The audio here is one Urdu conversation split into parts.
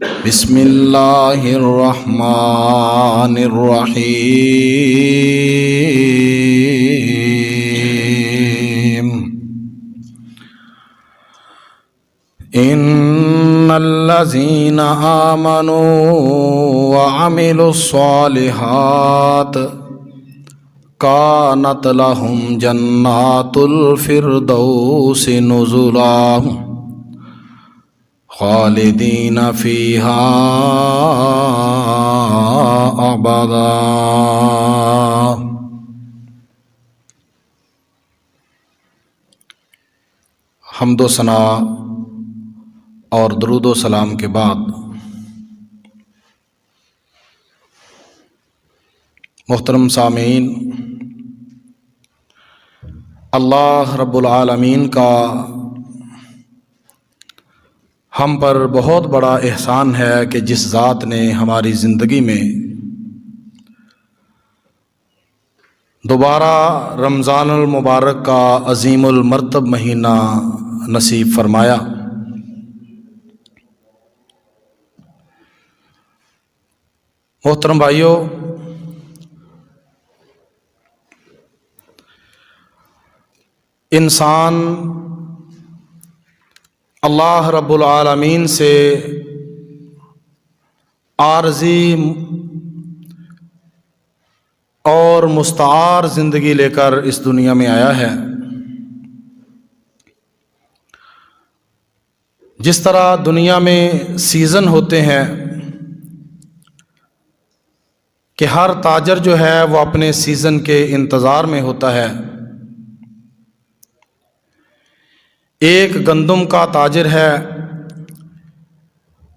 بسم اللہ الرحمن الرحیم ان الذین آمنوا وعملوا الصالحات کانت لهم جنات الفردوس نزلا خالدین فیہا ابدا۔ حمد و ثنا اور درود و سلام کے بعد محترم سامعین، اللہ رب العالمین کا ہم پر بہت بڑا احسان ہے کہ جس ذات نے ہماری زندگی میں دوبارہ رمضان المبارک کا عظیم المرتب مہینہ نصیب فرمایا۔ محترم بھائیو، انسان اللہ رب العالمین سے عارضی اور مستعار زندگی لے کر اس دنیا میں آیا ہے۔ جس طرح دنیا میں سیزن ہوتے ہیں کہ ہر تاجر جو ہے وہ اپنے سیزن کے انتظار میں ہوتا ہے۔ ایک گندم کا تاجر ہے،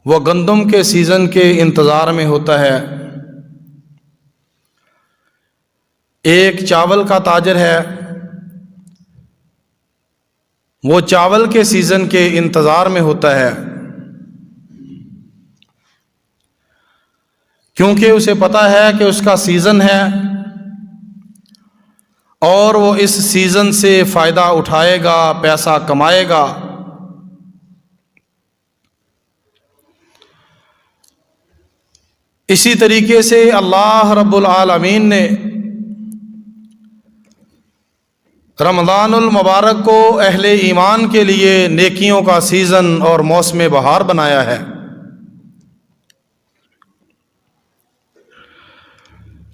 وہ گندم کے سیزن کے انتظار میں ہوتا ہے۔ ایک چاول کا تاجر ہے، وہ چاول کے سیزن کے انتظار میں ہوتا ہے، کیونکہ اسے پتہ ہے کہ اس کا سیزن ہے اور وہ اس سیزن سے فائدہ اٹھائے گا، پیسہ کمائے گا۔ اسی طریقے سے اللہ رب العالمین نے رمضان المبارک کو اہل ایمان کے لیے نیکیوں کا سیزن اور موسم بہار بنایا ہے،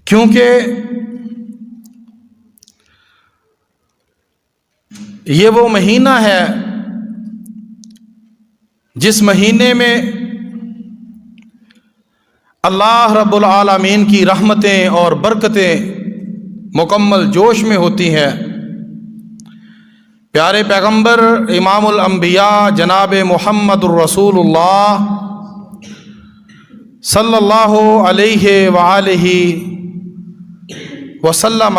کیونکہ یہ وہ مہینہ ہے جس مہینے میں اللہ رب العالمین کی رحمتیں اور برکتیں مکمل جوش میں ہوتی ہیں۔ پیارے پیغمبر امام الانبیاء جناب محمد الرسول اللہ صلی اللہ علیہ وآلہ وسلم،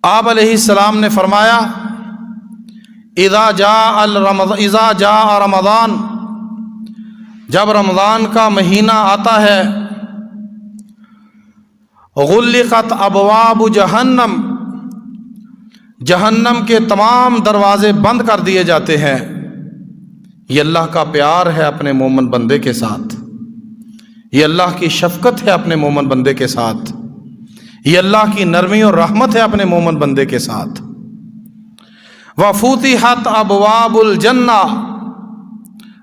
آپ علیہ السلام نے فرمایا، اذا جاء رمضان، جب رمضان کا مہینہ آتا ہے، غلقت ابواب جہنم، جہنم کے تمام دروازے بند کر دیے جاتے ہیں۔ یہ اللہ کا پیار ہے اپنے مومن بندے کے ساتھ، یہ اللہ کی شفقت ہے اپنے مومن بندے کے ساتھ، یہ اللہ کی نرمی اور رحمت ہے اپنے مومن بندے کے ساتھ۔ وَفُتِحَتْ أَبْوَابُ الْجَنَّةِ،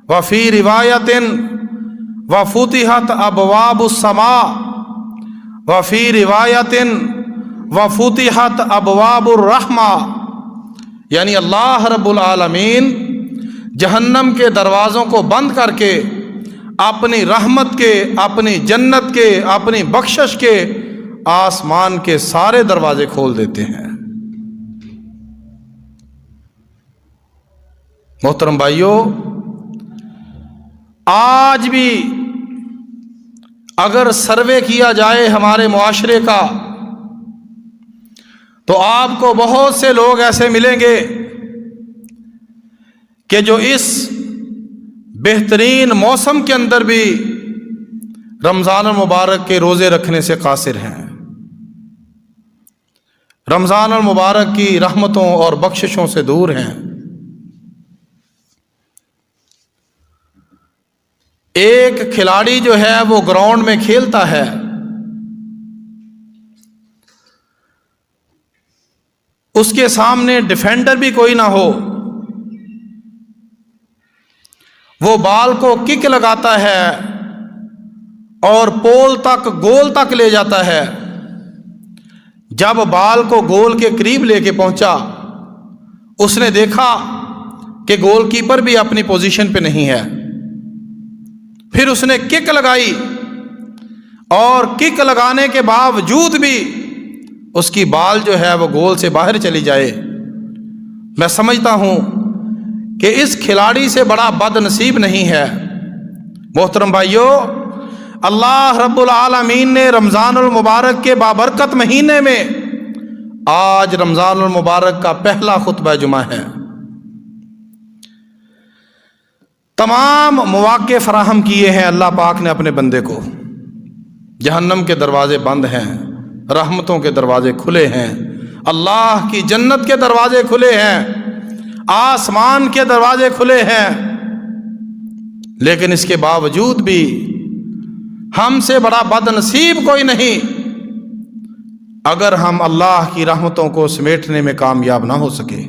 وَفِي رِوَایَةٍ وَفُتِحَتْ أَبْوَابُ السَّمَاءِ، وَفِي رِوَایَةٍ وَفُتِحَتْ أَبْوَابُ الرَّحْمَةِ، یعنی اللہ رب العالمین جہنم کے دروازوں کو بند کر کے اپنی رحمت کے، اپنی جنت کے، اپنی بخشش کے آسمان کے سارے دروازے کھول دیتے ہیں۔ محترم بھائیو، آج بھی اگر سروے کیا جائے ہمارے معاشرے کا تو آپ کو بہت سے لوگ ایسے ملیں گے کہ جو اس بہترین موسم کے اندر بھی رمضان المبارک کے روزے رکھنے سے قاصر ہیں، رمضان المبارک کی رحمتوں اور بخششوں سے دور ہیں۔ ایک کھلاڑی جو ہے وہ گراؤنڈ میں کھیلتا ہے، اس کے سامنے ڈیفینڈر بھی کوئی نہ ہو، وہ بال کو کک لگاتا ہے اور پول تک، گول تک لے جاتا ہے۔ جب بال کو گول کے قریب لے کے پہنچا، اس نے دیکھا کہ گول کیپر بھی اپنی پوزیشن پہ نہیں ہے، پھر اس نے کک لگائی، اور کک لگانے کے باوجود بھی اس کی بال جو ہے وہ گول سے باہر چلی جائے۔ میں سمجھتا ہوں کہ اس کھلاڑی سے بڑا بد نصیب نہیں ہے۔ محترم بھائیو، اللہ رب العالمین نے رمضان المبارک کے بابرکت مہینے میں، آج رمضان المبارک کا پہلا خطبہ جمعہ ہے، تمام مواقع فراہم کیے ہیں اللہ پاک نے اپنے بندے کو۔ جہنم کے دروازے بند ہیں، رحمتوں کے دروازے کھلے ہیں، اللہ کی جنت کے دروازے کھلے ہیں، آسمان کے دروازے کھلے ہیں، لیکن اس کے باوجود بھی ہم سے بڑا بد نصیب کوئی نہیں اگر ہم اللہ کی رحمتوں کو سمیٹنے میں کامیاب نہ ہو سکے۔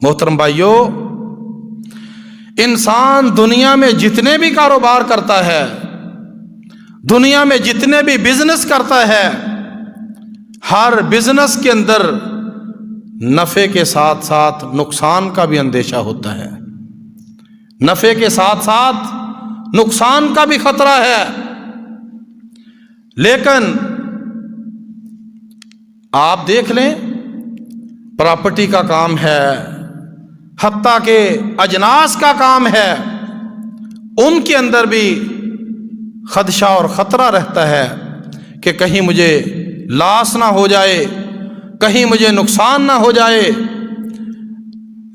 محترم بھائیو، انسان دنیا میں جتنے بھی کاروبار کرتا ہے، دنیا میں جتنے بھی بزنس کرتا ہے، ہر بزنس کے اندر نفع کے ساتھ ساتھ نقصان کا بھی اندیشہ ہوتا ہے، نفع کے ساتھ ساتھ نقصان کا بھی خطرہ ہے۔ لیکن آپ دیکھ لیں، پراپرٹی کا کام ہے، حتیٰ کہ اجناس کا کام ہے، ان کے اندر بھی خدشہ اور خطرہ رہتا ہے کہ کہیں مجھے لاس نہ ہو جائے، کہیں مجھے نقصان نہ ہو جائے۔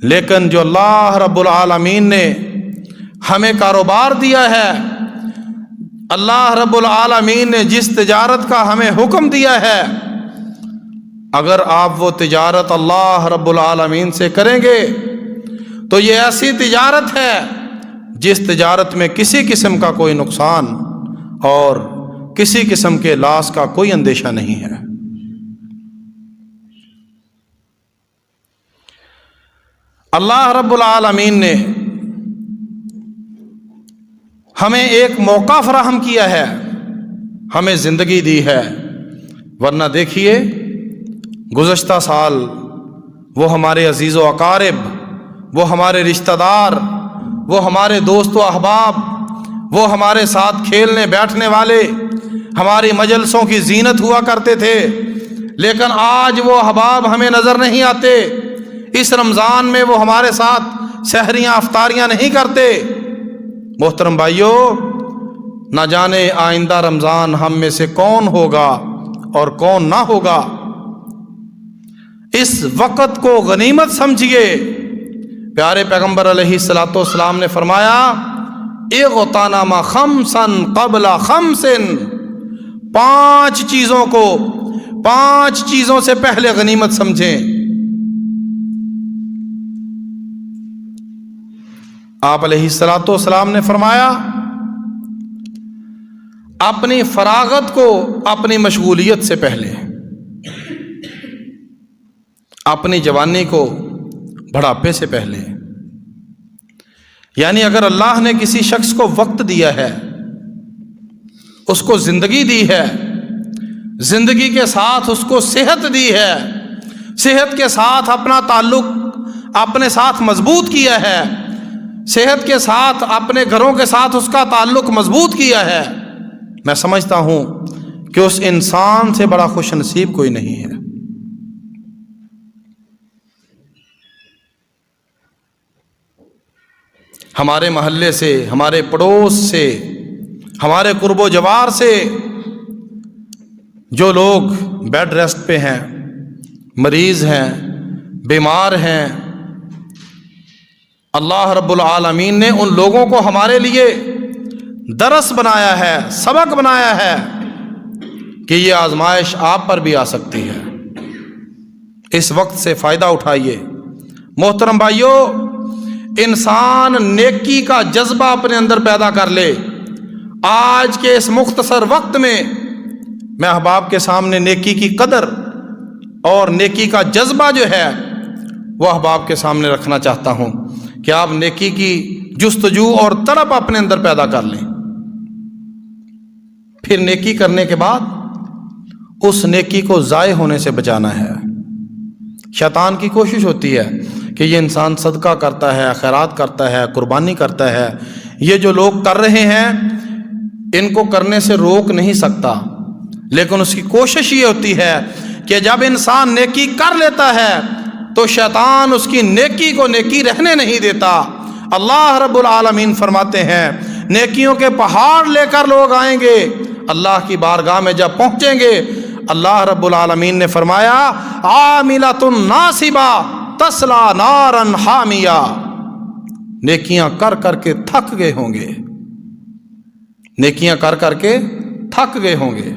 لیکن جو اللہ رب العالمین نے ہمیں کاروبار دیا ہے، اللہ رب العالمین نے جس تجارت کا ہمیں حکم دیا ہے، اگر آپ وہ تجارت اللہ رب العالمین سے کریں گے تو یہ ایسی تجارت ہے جس تجارت میں کسی قسم کا کوئی نقصان اور کسی قسم کے لاس کا کوئی اندیشہ نہیں ہے۔ اللہ رب العالمین نے ہمیں ایک موقع فراہم کیا ہے، ہمیں زندگی دی ہے، ورنہ دیکھیے گزشتہ سال وہ ہمارے عزیز و اقارب، وہ ہمارے رشتہ دار، وہ ہمارے دوست و احباب، وہ ہمارے ساتھ کھیلنے بیٹھنے والے، ہماری مجلسوں کی زینت ہوا کرتے تھے، لیکن آج وہ احباب ہمیں نظر نہیں آتے۔ اس رمضان میں وہ ہمارے ساتھ سحریاں افطاریاں نہیں کرتے۔ محترم بھائیو، نہ جانے آئندہ رمضان ہم میں سے کون ہوگا اور کون نہ ہوگا۔ اس وقت کو غنیمت سمجھیے۔ پیارے پیغمبر علیہ الصلوۃ والسلام نے فرمایا، اغتنم خمسا قبل خمس، 5 چیزوں کو 5 چیزوں سے پہلے غنیمت سمجھیں۔ آپ علیہ الصلوۃ والسلام نے فرمایا، اپنی فراغت کو اپنی مشغولیت سے پہلے، اپنی جوانی کو بڑھاپے سے پہلے۔ یعنی اگر اللہ نے کسی شخص کو وقت دیا ہے، اس کو زندگی دی ہے، زندگی کے ساتھ اس کو صحت دی ہے، صحت کے ساتھ اپنا تعلق اپنے ساتھ مضبوط کیا ہے، صحت کے ساتھ اپنے گھروں کے ساتھ اس کا تعلق مضبوط کیا ہے، میں سمجھتا ہوں کہ اس انسان سے بڑا خوش نصیب کوئی نہیں ہے۔ ہمارے محلے سے، ہمارے پڑوس سے، ہمارے قرب و جوار سے جو لوگ بیڈ ریسٹ پہ ہیں، مریض ہیں، بیمار ہیں، اللہ رب العالمین نے ان لوگوں کو ہمارے لیے درس بنایا ہے، سبق بنایا ہے کہ یہ آزمائش آپ پر بھی آ سکتی ہے، اس وقت سے فائدہ اٹھائیے۔ محترم بھائیو، انسان نیکی کا جذبہ اپنے اندر پیدا کر لے. آج کے اس مختصر وقت میں میں احباب کے سامنے نیکی کی قدر اور نیکی کا جذبہ جو ہے وہ احباب کے سامنے رکھنا چاہتا ہوں کہ آپ نیکی کی جستجو اور طلب اپنے اندر پیدا کر لیں. پھر نیکی کرنے کے بعد اس نیکی کو ضائع ہونے سے بچانا ہے. شیطان کی کوشش ہوتی ہے کہ یہ انسان صدقہ کرتا ہے، خیرات کرتا ہے، قربانی کرتا ہے، یہ جو لوگ کر رہے ہیں ان کو کرنے سے روک نہیں سکتا، لیکن اس کی کوشش یہ ہوتی ہے کہ جب انسان نیکی کر لیتا ہے تو شیطان اس کی نیکی کو نیکی رہنے نہیں دیتا. اللہ رب العالمین فرماتے ہیں نیکیوں کے پہاڑ لے کر لوگ آئیں گے، اللہ کی بارگاہ میں جب پہنچیں گے اللہ رب العالمین نے فرمایا عاملۃ ناصبہ تصلی نارا حامیہ، نیکیاں کر کر کے تھک گئے ہوں گے، نیکیاں کر کر کے تھک گئے ہوں گے،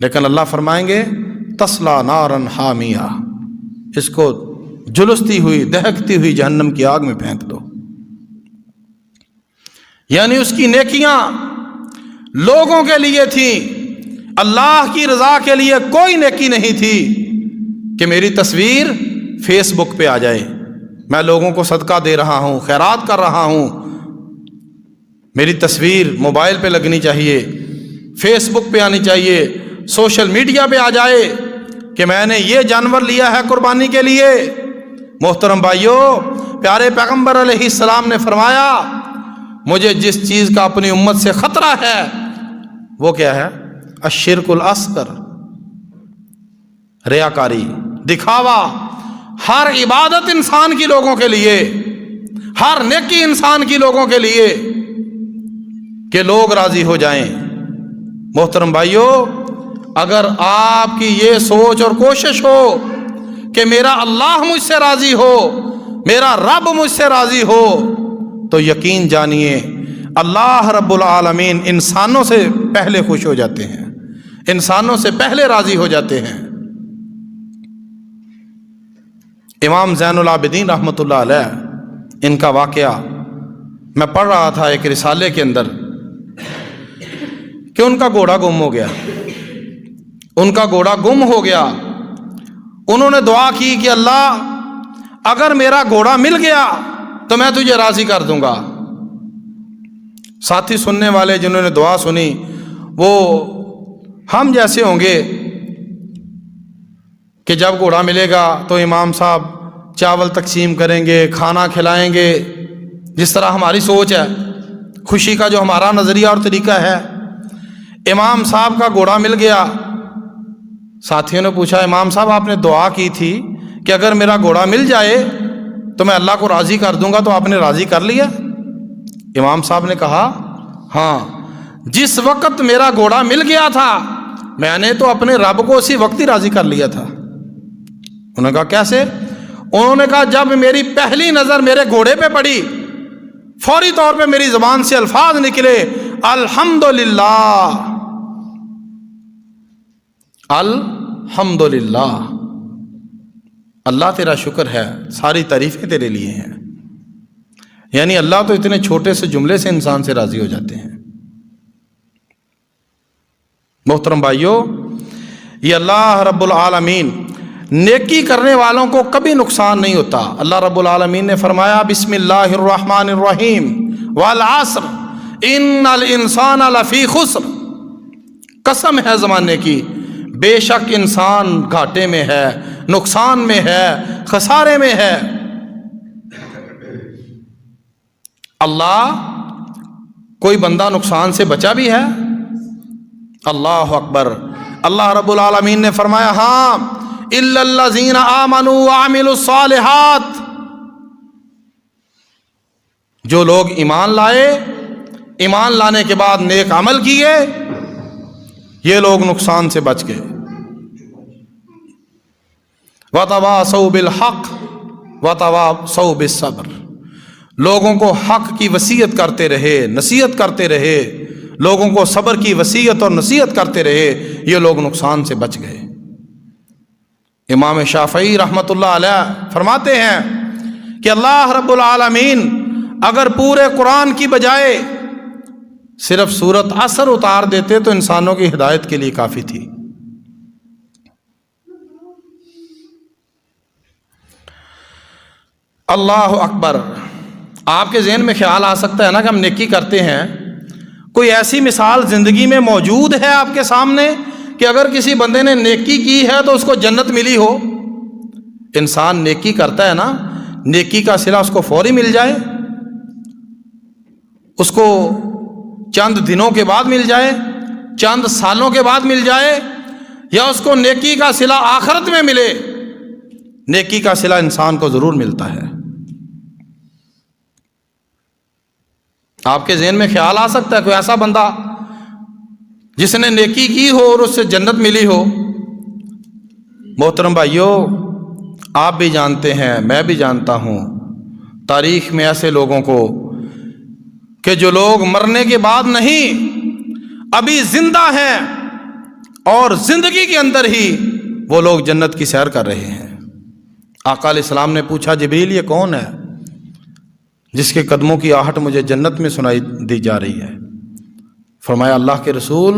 لیکن اللہ فرمائیں گے تصلی نارا حامیہ، اس کو جلستی ہوئی دہکتی ہوئی جہنم کی آگ میں پھینک دو. یعنی اس کی نیکیاں لوگوں کے لیے تھیں، اللہ کی رضا کے لیے کوئی نیکی نہیں تھی کہ میری تصویر فیس بک پہ آ جائے، میں لوگوں کو صدقہ دے رہا ہوں، خیرات کر رہا ہوں، میری تصویر موبائل پہ لگنی چاہیے، فیس بک پہ آنی چاہیے، سوشل میڈیا پہ آ جائے کہ میں نے یہ جانور لیا ہے قربانی کے لیے. محترم بھائیو، پیارے پیغمبر علیہ السلام نے فرمایا مجھے جس چیز کا اپنی امت سے خطرہ ہے وہ کیا ہے؟ الشرک الاصغر، ریاکاری، دکھاوا. ہر عبادت انسان کی لوگوں کے لیے، ہر نیکی انسان کی لوگوں کے لیے کہ لوگ راضی ہو جائیں. محترم بھائیو، اگر آپ کی یہ سوچ اور کوشش ہو کہ میرا اللہ مجھ سے راضی ہو، میرا رب مجھ سے راضی ہو، تو یقین جانیے اللہ رب العالمین انسانوں سے پہلے خوش ہو جاتے ہیں، انسانوں سے پہلے راضی ہو جاتے ہیں. امام زین العابدین رحمۃ اللہ علیہ، ان کا واقعہ میں پڑھ رہا تھا ایک رسالے کے اندر کہ ان کا گھوڑا گم ہو گیا، ان کا گھوڑا گم ہو گیا. انہوں نے دعا کی کہ اللہ اگر میرا گھوڑا مل گیا تو میں تجھے راضی کر دوں گا. ساتھی سننے والے جنہوں نے دعا سنی وہ ہم جیسے ہوں گے کہ جب گھوڑا ملے گا تو امام صاحب چاول تقسیم کریں گے، کھانا کھلائیں گے، جس طرح ہماری سوچ ہے، خوشی کا جو ہمارا نظریہ اور طریقہ ہے. امام صاحب کا گھوڑا مل گیا. ساتھیوں نے پوچھا امام صاحب آپ نے دعا کی تھی کہ اگر میرا گھوڑا مل جائے تو میں اللہ کو راضی کر دوں گا، تو آپ نے راضی کر لیا؟ امام صاحب نے کہا ہاں، جس وقت میرا گھوڑا مل گیا تھا میں نے تو اپنے رب کو اسی وقت ہی راضی کر لیا تھا. انہوں نے کہا کیسے؟ انہوں نے کہا جب میری پہلی نظر میرے گھوڑے پہ پڑی فوری طور پہ میری زبان سے الفاظ نکلے الحمدللہ، الحمدللہ، اللہ تیرا شکر ہے، ساری تعریفیں تیرے لیے ہیں. یعنی اللہ تو اتنے چھوٹے سے جملے سے انسان سے راضی ہو جاتے ہیں. محترم بھائیو، یہ اللہ رب العالمین نیکی کرنے والوں کو کبھی نقصان نہیں ہوتا. اللہ رب العالمین نے فرمایا بسم اللہ الرحمن الرحیم والعصر ان الانسان لفی خسر، قسم ہے زمانے کی، بے شک انسان گھاٹے میں ہے، نقصان میں ہے، خسارے میں ہے. اللہ کوئی بندہ نقصان سے بچا بھی ہے؟ اللہ اکبر. اللہ رب العالمین نے فرمایا ہاں الا الذین آمنوا وعملوا الصالحات، جو لوگ ایمان لائے، ایمان لانے کے بعد نیک عمل کیے، یہ لوگ نقصان سے بچ گئے. وَتَوَاصَوْا بِالْحَقِّ وَتَوَاصَوْا بِالصَّبْرِ، لوگوں کو حق کی وصیت کرتے رہے، نصیحت کرتے رہے، لوگوں کو صبر کی وصیت اور نصیحت کرتے رہے، یہ لوگ نقصان سے بچ گئے. امام شافعی رحمۃ اللہ علیہ فرماتے ہیں کہ اللہ رب العالمین اگر پورے قرآن کی بجائے صرف سورۃ عصر اتار دیتے تو انسانوں کی ہدایت کے لیے کافی تھی۔ اللہ اکبر۔ آپ کے ذہن میں خیال آ سکتا ہے نا کہ ہم نیکی کرتے ہیں، کوئی ایسی مثال زندگی میں موجود ہے آپ کے سامنے کہ اگر کسی بندے نے نیکی کی ہے تو اس کو جنت ملی ہو؟ انسان نیکی کرتا ہے نا، نیکی کا صلہ اس کو فوری مل جائے، اس کو چند دنوں کے بعد مل جائے، چند سالوں کے بعد مل جائے، یا اس کو نیکی کا صلہ آخرت میں ملے، نیکی کا صلہ انسان کو ضرور ملتا ہے۔ آپ کے ذہن میں خیال آ سکتا ہے کوئی ایسا بندہ جس نے نیکی کی ہو اور اس سے جنت ملی ہو؟ محترم بھائیو، آپ بھی جانتے ہیں، میں بھی جانتا ہوں تاریخ میں ایسے لوگوں کو کہ جو لوگ مرنے کے بعد نہیں، ابھی زندہ ہیں اور زندگی کے اندر ہی وہ لوگ جنت کی سیر کر رہے ہیں۔ آقا علیہ السلام نے پوچھا، جبریل یہ کون ہے جس کے قدموں کی آہٹ مجھے جنت میں سنائی دی جا رہی ہے؟ فرمایا، اللہ کے رسول،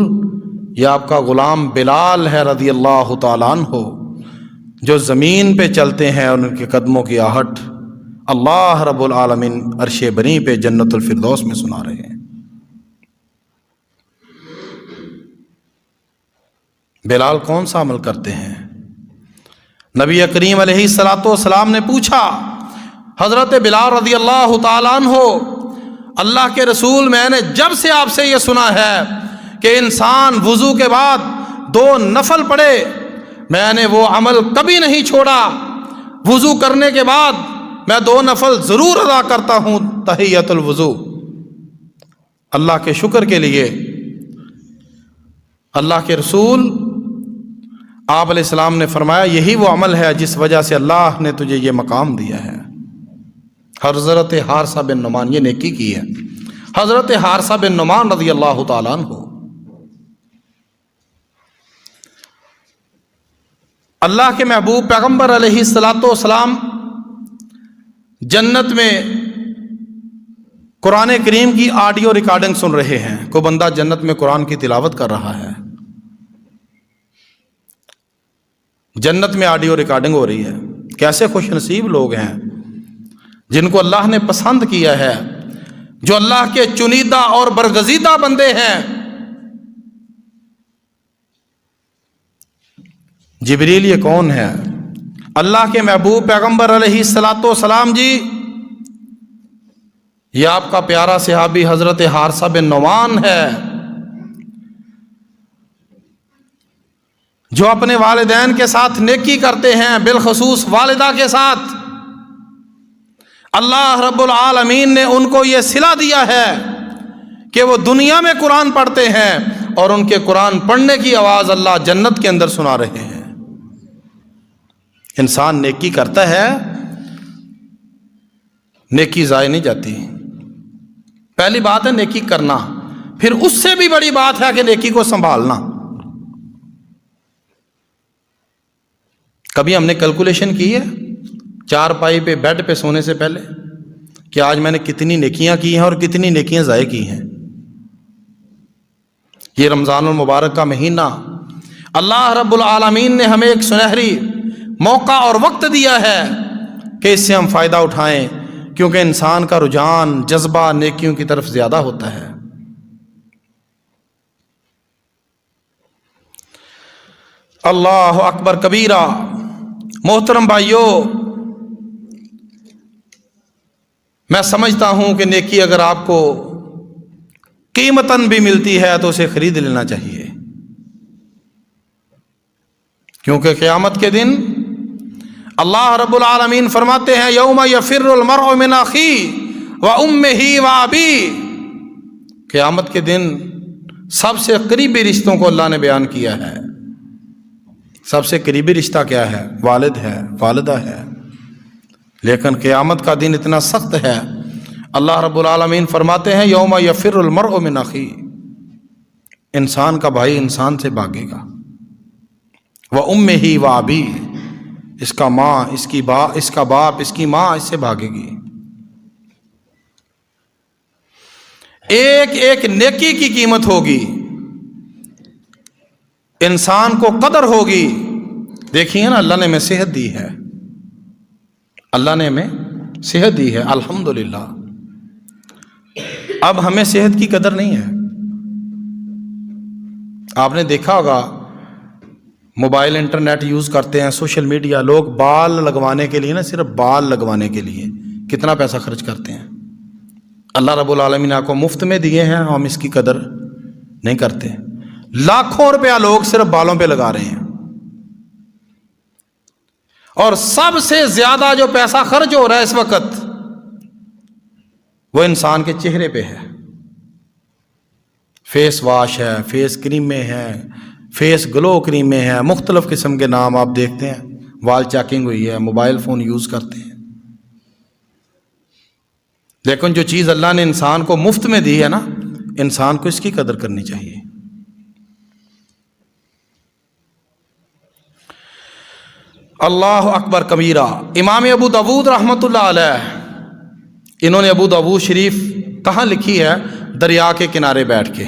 یہ آپ کا غلام بلال ہے رضی اللہ تعالیٰ عنہ، جو زمین پہ چلتے ہیں اور ان کے قدموں کی آہٹ اللہ رب العالمین عرش بنی پہ جنت الفردوس میں سنا رہے ہیں۔ بلال کون سا عمل کرتے ہیں؟ نبی کریم علیہ الصلوۃ والسلام نے پوچھا، حضرت بلال رضی اللہ تعالیٰ عنہ، اللہ کے رسول، میں نے جب سے آپ سے یہ سنا ہے کہ انسان وضو کے بعد 2 نفل پڑھے، میں نے وہ عمل کبھی نہیں چھوڑا۔ وضو کرنے کے بعد میں 2 نفل ضرور ادا کرتا ہوں، تحیۃ الوضو، اللہ کے شکر کے لیے۔ اللہ کے رسول آپ علیہ السلام نے فرمایا، یہی وہ عمل ہے جس وجہ سے اللہ نے تجھے یہ مقام دیا ہے۔ حضرت حارثہ بن نعمان، یہ نیکی کی ہے، حضرت حارثہ بن نعمان رضی اللہ تعالیٰ عنہ۔ اللہ کے محبوب پیغمبر علیہ الصلوۃ والسلام جنت میں قرآن کریم کی آڈیو ریکارڈنگ سن رہے ہیں۔ کوئی بندہ جنت میں قرآن کی تلاوت کر رہا ہے، جنت میں آڈیو ریکارڈنگ ہو رہی ہے۔ کیسے خوش نصیب لوگ ہیں جن کو اللہ نے پسند کیا ہے، جو اللہ کے چنیدہ اور برگزیدہ بندے ہیں۔ جبریل یہ کون ہے؟ اللہ کے محبوب پیغمبر علیہ الصلوۃ والسلام جی، یہ آپ کا پیارا صحابی حضرت حارثہ بن نعمان ہے، جو اپنے والدین کے ساتھ نیکی کرتے ہیں، بالخصوص والدہ کے ساتھ۔ اللہ رب العالمین نے ان کو یہ صلہ دیا ہے کہ وہ دنیا میں قرآن پڑھتے ہیں اور ان کے قرآن پڑھنے کی آواز اللہ جنت کے اندر سنا رہے ہیں۔ انسان نیکی کرتا ہے، نیکی ضائع نہیں جاتی۔ پہلی بات ہے نیکی کرنا، پھر اس سے بھی بڑی بات ہے کہ نیکی کو سنبھالنا۔ کبھی ہم نے کیلکولیشن کی ہے چارپائی پہ بیڈ پہ سونے سے پہلے کہ آج میں نے کتنی نیکیاں کی ہیں اور کتنی نیکیاں ضائع کی ہیں؟ یہ رمضان المبارک کا مہینہ اللہ رب العالمین نے ہمیں ایک سنہری موقع اور وقت دیا ہے کہ اس سے ہم فائدہ اٹھائیں، کیونکہ انسان کا رجحان، جذبہ نیکیوں کی طرف زیادہ ہوتا ہے۔ اللہ اکبر کبیرہ۔ محترم بھائیوں، میں سمجھتا ہوں کہ نیکی اگر آپ کو قیمتاً بھی ملتی ہے تو اسے خرید لینا چاہیے، کیونکہ قیامت کے دن اللہ رب العالمین فرماتے ہیں، یوم یفر المرء من اخیہ وامہ وابیہ۔ قیامت کے دن سب سے قریبی رشتوں کو اللہ نے بیان کیا ہے۔ سب سے قریبی رشتہ کیا ہے؟ والد ہے، والدہ ہے۔ لیکن قیامت کا دن اتنا سخت ہے، اللہ رب العالمین فرماتے ہیں، یوم یفر المرء من اخیہ، انسان کا بھائی انسان سے بھاگے گا، وامہ وابیہ، اس کا ماں، اس کا باپ، اس کی ماں اس سے بھاگے گی۔ ایک ایک نیکی کی قیمت ہوگی، انسان کو قدر ہوگی۔ دیکھیے نا، اللہ نے ہمیں صحت دی ہے، اللہ نے ہمیں صحت دی ہے، الحمدللہ۔ اب ہمیں صحت کی قدر نہیں ہے۔ آپ نے دیکھا ہوگا، موبائل انٹرنیٹ یوز کرتے ہیں، سوشل میڈیا، لوگ بال لگوانے کے لیے نا، صرف بال لگوانے کے لیے کتنا پیسہ خرچ کرتے ہیں۔ اللہ رب العالمین نے آپ کو مفت میں دیے ہیں، ہم اس کی قدر نہیں کرتے۔ لاکھوں روپیہ لوگ صرف بالوں پہ لگا رہے ہیں، اور سب سے زیادہ جو پیسہ خرچ ہو رہا ہے اس وقت وہ انسان کے چہرے پہ ہے۔ فیس واش ہے، فیس کریمیں ہیں، فیس گلو کریمیں ہیں، مختلف قسم کے نام آپ دیکھتے ہیں، وال چیکنگ ہوئی ہے، موبائل فون یوز کرتے ہیں۔ لیکن جو چیز اللہ نے انسان کو مفت میں دی ہے نا، انسان کو اس کی قدر کرنی چاہیے۔ اللہ اکبر کبیرہ۔ امام ابو داود رحمۃ اللہ علیہ، انہوں نے ابو داود شریف کہاں لکھی ہے؟ دریا کے کنارے بیٹھ کے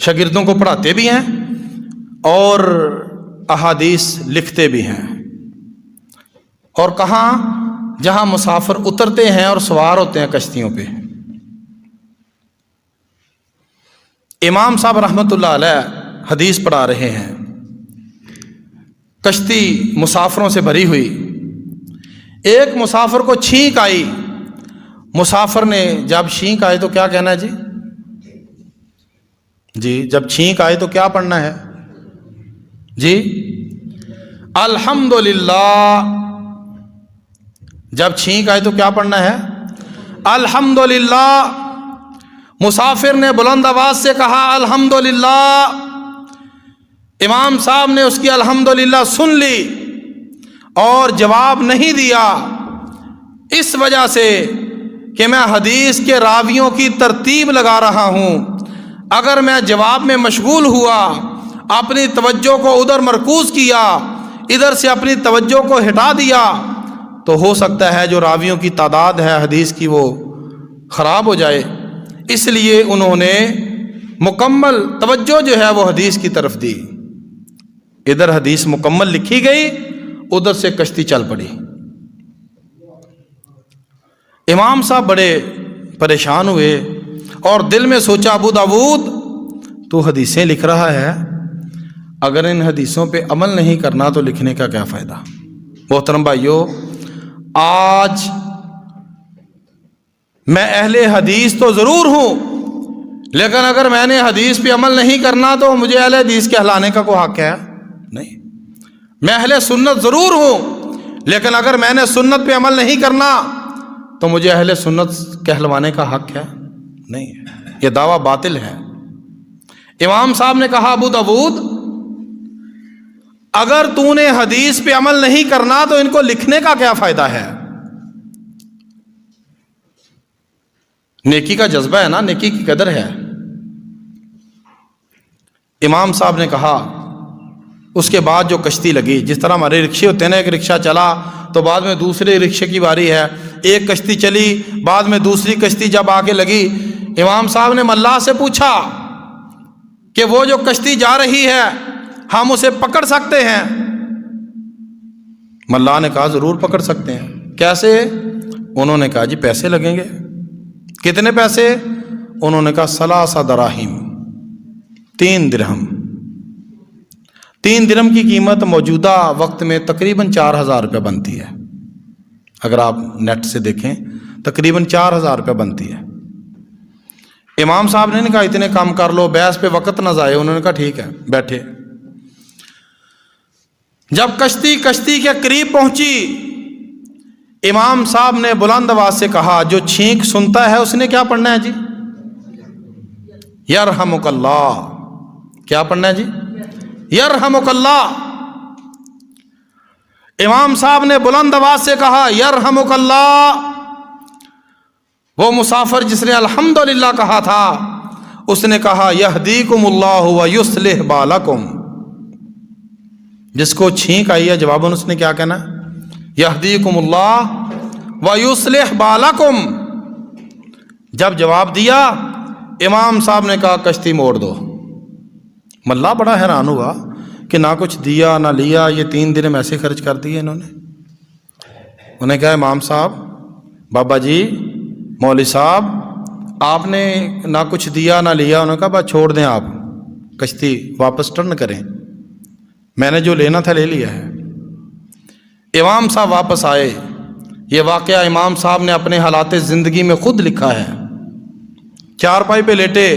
شاگردوں کو پڑھاتے بھی ہیں اور احادیث لکھتے بھی ہیں۔ اور کہاں؟ جہاں مسافر اترتے ہیں اور سوار ہوتے ہیں کشتیوں پہ۔ امام صاحب رحمۃ اللہ علیہ حدیث پڑھا رہے ہیں، کشتی مسافروں سے بھری ہوئی، ایک مسافر کو چھینک آئی۔ مسافر نے جب چھینک آئے تو کیا کہنا ہے جی جب چھینک آئے تو کیا پڑھنا ہے جی؟ الحمدللہ۔ جب چھینک آئے تو کیا پڑھنا ہے؟ الحمدللہ۔ مسافر نے بلند آواز سے کہا الحمدللہ۔ امام صاحب نے اس کی الحمدللہ سن لی اور جواب نہیں دیا، اس وجہ سے کہ میں حدیث کے راویوں کی ترتیب لگا رہا ہوں۔ اگر میں جواب میں مشغول ہوا، اپنی توجہ کو ادھر مرکوز کیا، ادھر سے اپنی توجہ کو ہٹا دیا، تو ہو سکتا ہے جو راویوں کی تعداد ہے حدیث کی وہ خراب ہو جائے۔ اس لیے انہوں نے مکمل توجہ جو ہے وہ حدیث کی طرف دی۔ ادھر حدیث مکمل لکھی گئی، ادھر سے کشتی چل پڑی۔ امام صاحب بڑے پریشان ہوئے اور دل میں سوچا، ابو داود تو حدیثیں لکھ رہا ہے، اگر ان حدیثوں پہ عمل نہیں کرنا تو لکھنے کا کیا فائدہ؟ محترم بھائیو، آج میں اہل حدیث تو ضرور ہوں، لیکن اگر میں نے حدیث پہ عمل نہیں کرنا تو مجھے اہل حدیث کہلانے کا کوئی حق ہے؟ نہیں۔ میں اہل سنت ضرور ہوں، لیکن اگر میں نے سنت پہ عمل نہیں کرنا تو مجھے اہل سنت کہلوانے کا حق ہے؟ نہیں ہے، یہ دعویٰ باطل ہے۔ امام صاحب نے کہا، ابو داود اگر تو نے حدیث پہ عمل نہیں کرنا تو ان کو لکھنے کا کیا فائدہ ہے؟ نیکی کا جذبہ ہے نا، نیکی کی قدر ہے۔ امام صاحب نے کہا، اس کے بعد جو کشتی لگی، جس طرح ہمارے رکشے ہوتے ہیں نا، ایک رکشہ چلا تو بعد میں دوسرے رکشے کی باری ہے، ایک کشتی چلی، بعد میں دوسری کشتی جب آ کے لگی، امام صاحب نے ملاح سے پوچھا کہ وہ جو کشتی جا رہی ہے ہم اسے پکڑ سکتے ہیں؟ ملاح نے کہا ضرور پکڑ سکتے ہیں۔ کیسے؟ انہوں نے کہا جی پیسے لگیں گے۔ کتنے پیسے؟ انہوں نے کہا 3 دراہم، 3 درہم۔ 3 درہم کی قیمت موجودہ وقت میں تقریباً 4000 روپے بنتی ہے، اگر آپ نیٹ سے دیکھیں تقریباً 4000 روپے بنتی ہے۔ امام صاحب نے کہا اتنے کام کر لو، بحث پہ وقت نہ ضائع۔ انہوں نے کہا ٹھیک ہے، بیٹھے۔ جب کشتی کے قریب پہنچی، امام صاحب نے بلند آواز سے کہا، جو چھینک سنتا ہے اس نے کیا پڑھنا ہے جی؟ یرحمک اللہ۔ کیا پڑھنا ہے جی؟ یرحمک اللہ۔ امام صاحب نے بلند آواز سے کہا، یرحمک اللہ۔ وہ مسافر جس نے الحمدللہ کہا تھا، اس نے کہا، یہدیکم اللہ ویصلح بالکم۔ جس کو چھینک آئی ہے جواباً اس نے کیا کہنا؟ یہدیکم اللہ ویصلح بالکم۔ جب جواب دیا امام صاحب نے کہا کشتی موڑ دو۔ ملا بڑا حیران ہوا کہ نہ کچھ دیا نہ لیا، یہ 3 دن میں ایسے خرچ کر دیے انہوں نے۔ انہیں کہا امام صاحب، بابا جی، مولوی صاحب، آپ نے نہ کچھ دیا نہ لیا۔ انہوں نے کہا بس چھوڑ دیں، آپ کشتی واپس ٹرن کریں، میں نے جو لینا تھا لے لیا ہے۔ امام صاحب واپس آئے۔ یہ واقعہ امام صاحب نے اپنے حالات زندگی میں خود لکھا ہے۔ چارپائی پہ لیٹے،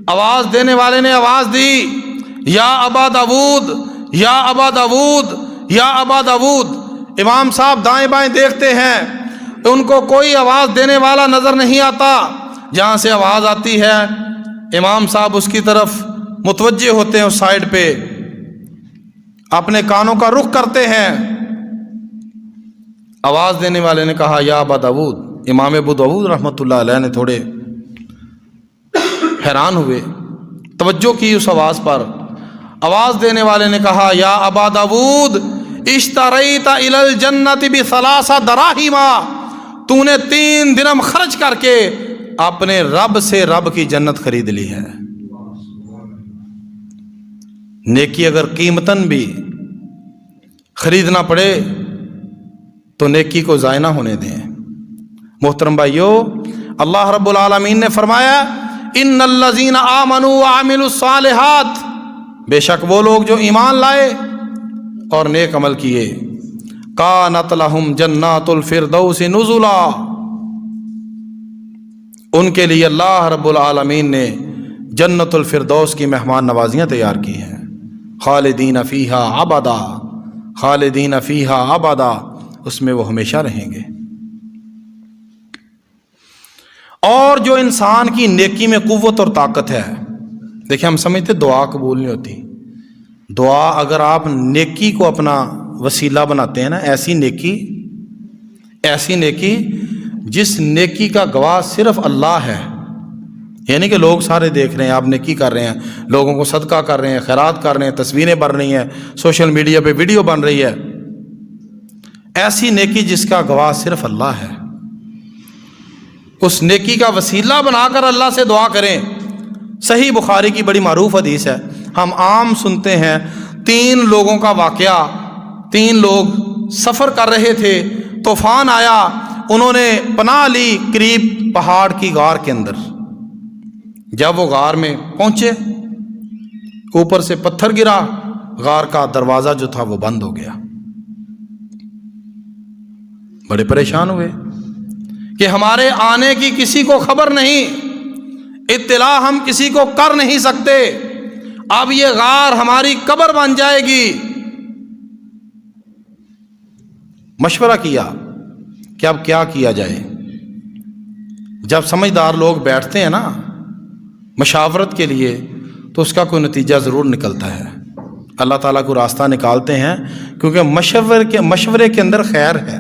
آواز دینے والے نے آواز دی، یا ابا داود، یا ابا داود، یا ابا داود۔ امام صاحب دائیں بائیں دیکھتے ہیں، ان کو کوئی آواز دینے والا نظر نہیں آتا۔ جہاں سے آواز آتی ہے امام صاحب اس کی طرف متوجہ ہوتے ہیں، اس سائڈ پہ اپنے کانوں کا رخ کرتے ہیں۔ آواز دینے والے نے کہا یا ابا داود۔ امام ابو داود رحمۃ اللہ علیہ نے تھوڑے حیران ہوئے، توجہ کی اس آواز پر۔ آواز دینے والے نے کہا یا ابا داود، اشتریت الی الجنت بثلاث دراہم، تو نے 3 درہم خرچ کر کے اپنے رب سے رب کی جنت خرید لی ہے۔ نیکی اگر قیمتاً بھی خریدنا پڑے تو نیکی کو ضائع نہ ہونے دیں۔ محترم بھائیو، اللہ رب العالمین نے فرمایا ان الذین آمنوا وعملوا الصالحات، بے شک وہ لوگ جو ایمان لائے اور نیک عمل کیے، کانت لہم جنات الفردوس نزلا، ان کے لیے اللہ رب العالمین نے جنت الفردوس کی مہمان نوازیاں تیار کی ہیں۔ خالدین فیہا ابدا، خالدین فیہا ابدا، اس میں وہ ہمیشہ رہیں گے۔ اور جو انسان کی نیکی میں قوت اور طاقت ہے، دیکھیں ہم سمجھتے دعا قبول نہیں ہوتی۔ دعا اگر آپ نیکی کو اپنا وسیلہ بناتے ہیں نا، ایسی نیکی جس نیکی کا گواہ صرف اللہ ہے، یعنی کہ لوگ سارے دیکھ رہے ہیں آپ نیکی کر رہے ہیں، لوگوں کو صدقہ کر رہے ہیں، خیرات کر رہے ہیں، تصویریں بن رہی ہیں، سوشل میڈیا پہ ویڈیو بن رہی ہے، ایسی نیکی جس کا گواہ صرف اللہ ہے، اس نیکی کا وسیلہ بنا کر اللہ سے دعا کریں۔ صحیح بخاری کی بڑی معروف حدیث ہے، ہم عام سنتے ہیں، 3 لوگوں کا واقعہ۔ 3 لوگ سفر کر رہے تھے، طوفان آیا، انہوں نے پناہ لی قریب پہاڑ کی غار کے اندر۔ جب وہ غار میں پہنچے، اوپر سے پتھر گرا، غار کا دروازہ جو تھا وہ بند ہو گیا۔ بڑے پریشان ہوئے کہ ہمارے آنے کی کسی کو خبر نہیں، اطلاع ہم کسی کو کر نہیں سکتے، اب یہ غار ہماری قبر بن جائے گی۔ مشورہ کیا کہ اب کیا کیا جائے۔ جب سمجھدار لوگ بیٹھتے ہیں نا مشاورت کے لیے تو اس کا کوئی نتیجہ ضرور نکلتا ہے، اللہ تعالیٰ کو راستہ نکالتے ہیں، کیونکہ مشورے کے اندر خیر ہے۔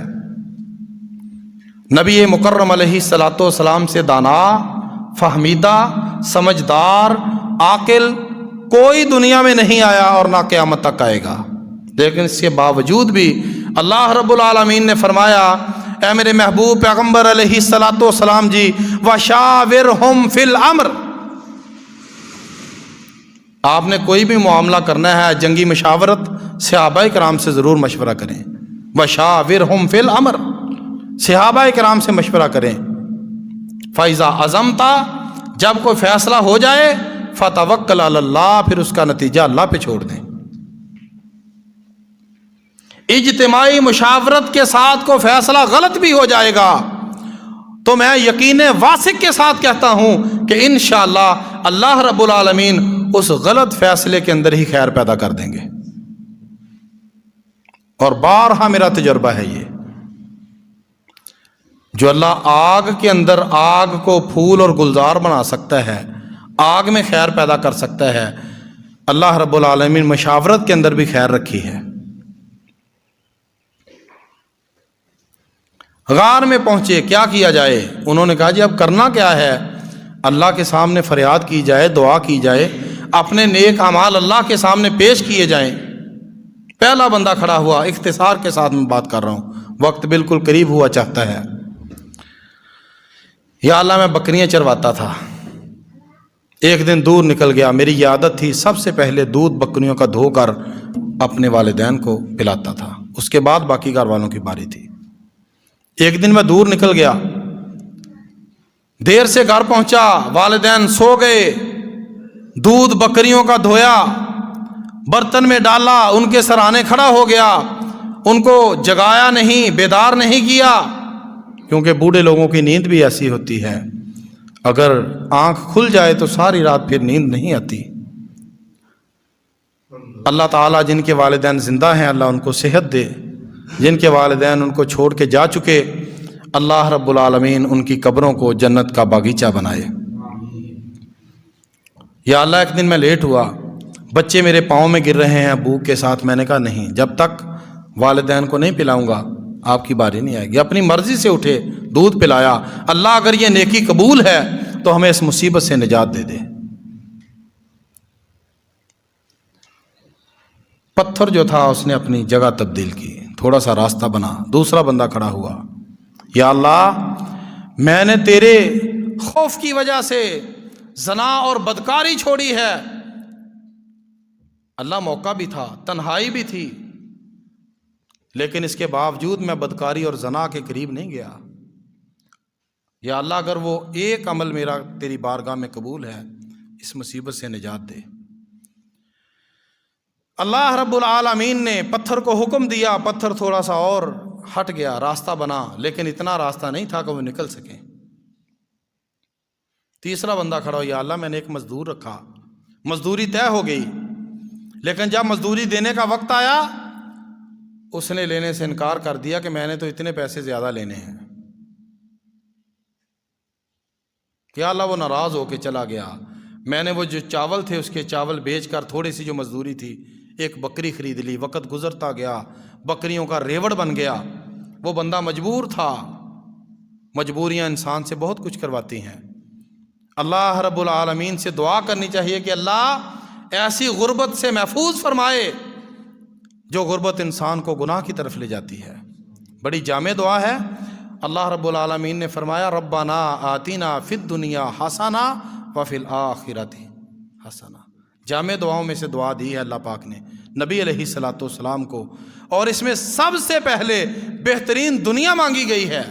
نبی مکرم علیہ الصلاۃ والسلام سے دانا، فہمیدہ، سمجھدار، عاقل کوئی دنیا میں نہیں آیا اور نہ قیامت تک آئے گا، لیکن اس کے باوجود بھی اللہ رب العالمین نے فرمایا اے میرے محبوب پیغمبر علیہ الصلاۃ والسلام جی، وشاورہم فی الامر، آپ نے کوئی بھی معاملہ کرنا ہے، جنگی مشاورت، صحابہ کرام سے ضرور مشورہ کریں۔ وشاورہم فی الامر، صحابہ کرام سے مشورہ کریں۔ فَإِذَا عَزَمْتَ، جب کوئی فیصلہ ہو جائے، فَتَوَكَّلْ عَلَى اللَّهِ، پھر اس کا نتیجہ اللہ پہ چھوڑ دیں۔ اجتماعی مشاورت کے ساتھ کوئی فیصلہ غلط بھی ہو جائے گا تو میں یقین واثق کے ساتھ کہتا ہوں کہ انشاءاللہ اللہ رب العالمین اس غلط فیصلے کے اندر ہی خیر پیدا کر دیں گے۔ اور بارہا میرا تجربہ ہے یہ، جو اللہ آگ کے اندر آگ کو پھول اور گلزار بنا سکتا ہے، آگ میں خیر پیدا کر سکتا ہے، اللہ رب العالمین مشاورت کے اندر بھی خیر رکھی ہے۔ غار میں پہنچے، کیا کیا جائے؟ انہوں نے کہا جی اب کرنا کیا ہے؟ اللہ کے سامنے فریاد کی جائے، دعا کی جائے، اپنے نیک اعمال اللہ کے سامنے پیش کیے جائیں۔ پہلا بندہ کھڑا ہوا، اختصار کے ساتھ میں بات کر رہا ہوں، وقت بالکل قریب ہوا چاہتا ہے۔ یا اللہ میں بکریاں چرواتا تھا، ایک دن دور نکل گیا، میری یہ عادت تھی سب سے پہلے دودھ بکریوں کا دھو کر اپنے والدین کو پلاتا تھا، اس کے بعد باقی گھر والوں کی باری تھی۔ ایک دن میں دور نکل گیا، دیر سے گھر پہنچا، والدین سو گئے، دودھ بکریوں کا دھویا، برتن میں ڈالا، ان کے سرانے کھڑا ہو گیا، ان کو جگایا نہیں، بیدار نہیں کیا، کیونکہ بوڑھے لوگوں کی نیند بھی ایسی ہوتی ہے، اگر آنکھ کھل جائے تو ساری رات پھر نیند نہیں آتی۔ اللہ تعالیٰ جن کے والدین زندہ ہیں اللہ ان کو صحت دے، جن کے والدین ان کو چھوڑ کے جا چکے اللہ رب العالمین ان کی قبروں کو جنت کا باغیچہ بنائے۔ یا اللہ ایک دن میں لیٹ ہوا، بچے میرے پاؤں میں گر رہے ہیں بھوک کے ساتھ، میں نے کہا نہیں، جب تک والدین کو نہیں پلاؤں گا آپ کی باری نہیں آئے گی۔ اپنی مرضی سے اٹھے، دودھ پلایا۔ اللہ اگر یہ نیکی قبول ہے تو ہمیں اس مصیبت سے نجات دے دے۔ پتھر جو تھا اس نے اپنی جگہ تبدیل کی، تھوڑا سا راستہ بنا، دوسرا بندہ کھڑا ہوا، یا اللہ میں نے تیرے خوف کی وجہ سے زنا اور بدکاری چھوڑی ہے۔ اللہ موقع بھی تھا، تنہائی بھی تھی، لیکن اس کے باوجود میں بدکاری اور زنا کے قریب نہیں گیا۔ یا اللہ اگر وہ ایک عمل میرا تیری بارگاہ میں قبول ہے، اس مصیبت سے نجات دے۔ اللہ رب العالمین نے پتھر کو حکم دیا، پتھر تھوڑا سا اور ہٹ گیا، راستہ بنا، لیکن اتنا راستہ نہیں تھا کہ وہ نکل سکیں۔ تیسرا بندہ کھڑا ہو، یا اللہ میں نے ایک مزدور رکھا، مزدوری طے ہو گئی، لیکن جب مزدوری دینے کا وقت آیا اس نے لینے سے انکار کر دیا کہ میں نے تو اتنے پیسے زیادہ لینے ہیں۔ یا اللہ وہ ناراض ہو کے چلا گیا۔ میں نے وہ جو چاول تھے اس کے چاول بیچ کر تھوڑی سی جو مزدوری تھی ایک بکری خرید لی، وقت گزرتا گیا، بکریوں کا ریوڑ بن گیا۔ وہ بندہ مجبور تھا، مجبوریاں انسان سے بہت کچھ کرواتی ہیں۔ اللہ رب العالمین سے دعا کرنی چاہیے کہ اللہ ایسی غربت سے محفوظ فرمائے جو غربت انسان کو گناہ کی طرف لے جاتی ہے۔ بڑی جامع دعا ہے۔ اللہ رب العالمین نے فرمایا ربنا آتینا فی الدنیا حسنہ وفی الآخرۃ حسنہ۔ جامع دعاؤں میں سے دعا دی ہے اللہ پاک نے نبی علیہ الصلوۃ والسلام کو، اور اس میں سب سے پہلے بہترین دنیا مانگی گئی ہے۔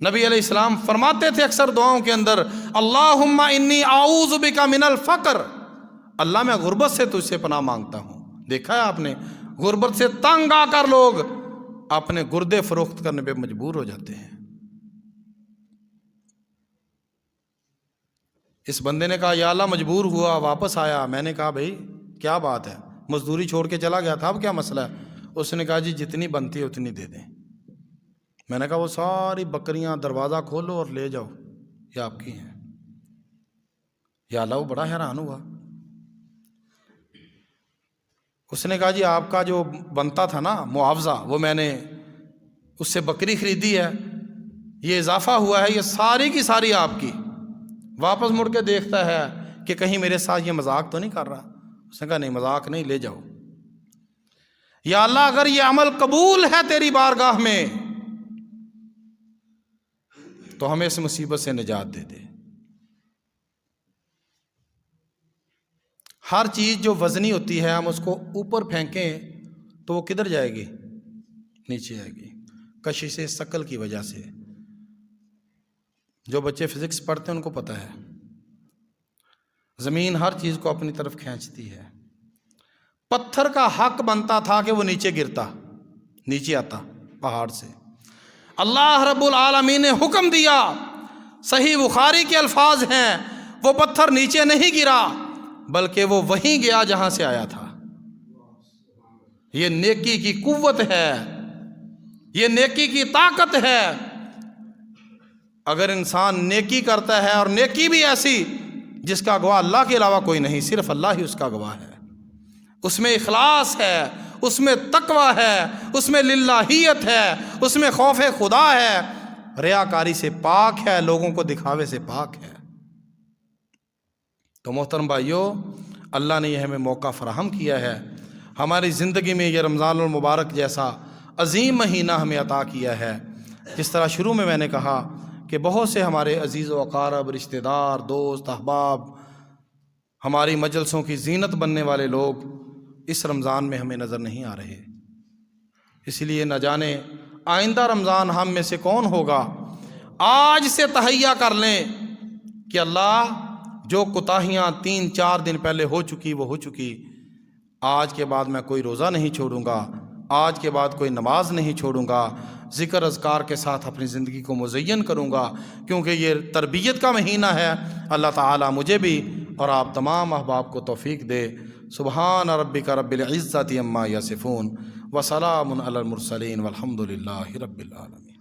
نبی علیہ السلام فرماتے تھے اکثر دعاؤں کے اندر اللہم انی اعوذ بک من الفقر، اللہ میں غربت سے تجھ سے پناہ مانگتا ہوں۔ دیکھا ہے آپ نے، غربت سے تنگ آ کر لوگ اپنے گردے فروخت کرنے پہ مجبور ہو جاتے ہیں۔ اس بندے نے کہا یا اللہ مجبور ہوا، واپس آیا، میں نے کہا بھائی کیا بات ہے، مزدوری چھوڑ کے چلا گیا تھا، اب کیا مسئلہ ہے؟ اس نے کہا جی جتنی بنتی ہے اتنی دے دیں۔ میں نے کہا وہ ساری بکریاں دروازہ کھولو اور لے جاؤ، یہ آپ کی ہیں۔ یا اللہ وہ بڑا حیران ہوا۔ اس نے کہا جی آپ کا جو بنتا تھا نا معاوضہ، وہ میں نے اس سے بکری خریدی ہے، یہ اضافہ ہوا ہے، یہ ساری کی ساری آپ کی۔ واپس مڑ کے دیکھتا ہے کہ کہیں میرے ساتھ یہ مذاق تو نہیں کر رہا۔ اس نے کہا نہیں مذاق نہیں، لے جاؤ۔ یا اللہ اگر یہ عمل قبول ہے تیری بارگاہ میں تو ہمیں اس مصیبت سے نجات دے دے۔ ہر چیز جو وزنی ہوتی ہے ہم اس کو اوپر پھینکیں تو وہ کدھر جائے گی؟ نیچے آئے گی، کشش ثقل کی وجہ سے۔ جو بچے فزکس پڑھتے ہیں ان کو پتہ ہے زمین ہر چیز کو اپنی طرف کھینچتی ہے۔ پتھر کا حق بنتا تھا کہ وہ نیچے گرتا، نیچے آتا پہاڑ سے۔ اللہ رب العالمین نے حکم دیا، صحیح بخاری کے الفاظ ہیں، وہ پتھر نیچے نہیں گرا بلکہ وہ وہیں گیا جہاں سے آیا تھا۔ یہ نیکی کی قوت ہے، یہ نیکی کی طاقت ہے۔ اگر انسان نیکی کرتا ہے اور نیکی بھی ایسی جس کا گواہ اللہ کے علاوہ کوئی نہیں، صرف اللہ ہی اس کا گواہ ہے، اس میں اخلاص ہے، اس میں تقوی ہے، اس میں للہیت ہے، اس میں خوف خدا ہے، ریاکاری سے پاک ہے، لوگوں کو دکھاوے سے پاک ہے۔ تو محترم بھائیو، اللہ نے یہ ہمیں موقع فراہم کیا ہے، ہماری زندگی میں یہ رمضان المبارک جیسا عظیم مہینہ ہمیں عطا کیا ہے۔ جس طرح شروع میں نے کہا کہ بہت سے ہمارے عزیز و اقارب، رشتہ دار، دوست، احباب، ہماری مجلسوں کی زینت بننے والے لوگ اس رمضان میں ہمیں نظر نہیں آ رہے۔ اس لیے نہ جانے آئندہ رمضان ہم میں سے کون ہوگا۔ آج سے تہیہ کر لیں کہ اللہ جو کوتاہیاں 3-4 دن پہلے ہو چکی وہ ہو چکی، آج کے بعد میں کوئی روزہ نہیں چھوڑوں گا، آج کے بعد کوئی نماز نہیں چھوڑوں گا، ذکر اذکار کے ساتھ اپنی زندگی کو مزین کروں گا، کیونکہ یہ تربیت کا مہینہ ہے۔ اللہ تعالیٰ مجھے بھی اور آپ تمام احباب کو توفیق دے۔ سبحان ربک رب العزت عما یصفون وسلام علی المرسلین والحمد للہ رب العالمین۔